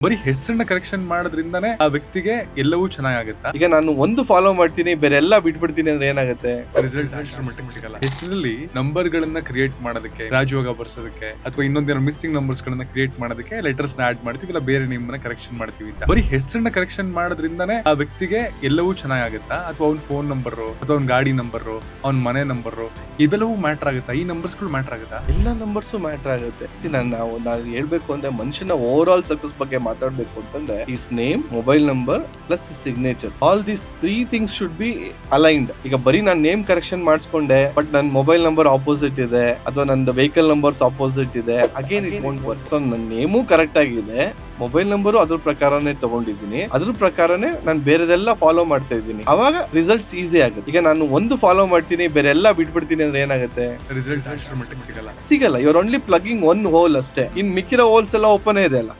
ಬರೀ ಹೆಸರನ್ನ ಕರೆಕ್ಷನ್ ಮಾಡೋದ್ರಿಂದಾನೇ ಆ ವ್ಯಕ್ತಿಗೆ ಎಲ್ಲವೂ ಚೆನ್ನಾಗಾಗುತ್ತಾ? ಈಗ ನಾನು ಒಂದು ಫಾಲೋ ಮಾಡ್ತೀನಿ ಬೇರೆ ಎಲ್ಲ ಬಿಟ್ಬಿಡ್ತೀನಿ ಅಂದ್ರೆ ಏನಾಗುತ್ತೆ? ರಿಸಲ್ಟ್ ಅಷ್ಟರ ಮಟ್ಟಿಗೆ ಸಿಗಲ್ಲ. ಹೆಸರಲ್ಲಿ ನಂಬರ್ ಗಳನ್ನ ಕ್ರಿಯೇಟ್ ಮಾಡೋದಕ್ಕೆ, ರಾಜಯೋಗ ಬರ್ಸೋದಕ್ಕೆ ಅಥವಾ ಇನ್ನೊಂದೇನೋ ಮಿಸ್ಸಿಂಗ್ ನಂಬರ್ಸ್ ಗಳನ್ನ ಕ್ರಿಯೇಟ್ ಮಾಡೋದಕ್ಕೆ ಲೆಟರ್ಸ್ ನ ಆಡ್ ಮಾಡ್ತೀವಿ, ಇಲ್ಲ ಬೇರೆ ನೇಮ್ ನ ಕರೆಕ್ಷನ್ ಮಾಡ್ತೀವಿ ಅಂತ. ಬರೀ ಹೆಸರನ್ನ ಕರೆಕ್ಷನ್ ಮಾಡೋದ್ರಿಂದಾನೇ ಆ ವ್ಯಕ್ತಿಗೆ ಎಲ್ಲವೂ ಚೆನ್ನಾಗಾಗುತ್ತಾ? ಅಥವಾ ಅವ್ನ ಫೋನ್ ನಂಬರ್ ಅಥವಾ ಅವ್ನ ಗಾಡಿ ನಂಬರ್, ಅವ್ನ ಮನೆ ನಂಬರ್, ಇವೆಲ್ಲವೂ ಮ್ಯಾಟರ್ ಆಗುತ್ತಾ? ಈ ನಂಬರ್ಸ್ ಗಳು ಮ್ಯಾಟರ್ ಆಗುತ್ತಾ? ಎಲ್ಲ ನಂಬರ್ಸ್ ಮ್ಯಾಟರ್ ಆಗುತ್ತೆ. ನಾನು ಹೇಳ್ಬೇಕು ಅಂದ್ರೆ ಮನುಷ್ಯನ ಓವರ್ ಆಲ್ ಸಕ್ಸಸ್ ಬಗ್ಗೆ ಮಾತಾಡ್ಬೇಕು ಅಂತಂದ್ರೆ is name, mobile number plus signature, all these 3 things should be aligned. ಈಗ ಬರೀ ನಾನು ನೇಮ್ ಕರೆಕ್ಷನ್ ಮಾಡಿಸ್ಕೊಂಡೆ ಬಟ್ ನನ್ನ ಮೊಬೈಲ್ ನಂಬರ್ ಆಪೋಸಿಟ್ ಇದೆ ಅಥವಾ ನನ್ನ ವೆಹಿಕಲ್ ನಂಬರ್ಸ್ ಆಪೋಸಿಟ್ ಇದೆ, again it won't work. So ನನ್ನ ನೇಮು ಕರೆಕ್ಟ್ ಆಗಿದೆ, ಮೊಬೈಲ್ ನಂಬರು ಅದ್ರ ಪ್ರಕಾರನೇ ತಗೊಂಡಿದ್ದೀನಿ, ಅದ್ರ ಪ್ರಕಾರನೇ ನಾನು ಬೇರೆದೆಲ್ಲ ಫಾಲೋ ಮಾಡ್ತಾ ಇದ್ದೀನಿ, ಅವಾಗ ರಿಸಲ್ಟ್ಸ್ ಈಸಿ ಆಗುತ್ತೆ. ಈಗ ನಾನು ಒಂದು ಫಾಲೋ ಮಾಡ್ತೀನಿ ಬೇರೆ ಎಲ್ಲ ಬಿಟ್ಬಿಡ್ತೀನಿ ಅಂದ್ರೆ ಏನಾಗುತ್ತೆ? ರಿಸಲ್ಟ್ ಅಷ್ಟರ ಮಟ್ಟಿಗೆ ಸಿಗಲ್ಲ. ಸಿಗಲ್ಲ. You are only plugging one hole ಅಷ್ಟೇ, ಇನ್ ಮಿಕ್ಕಿರೋ ಹೋಲ್ಸ್ ಎಲ್ಲ ಓಪನ್ ಇದೆ ಅಲ್ಲ.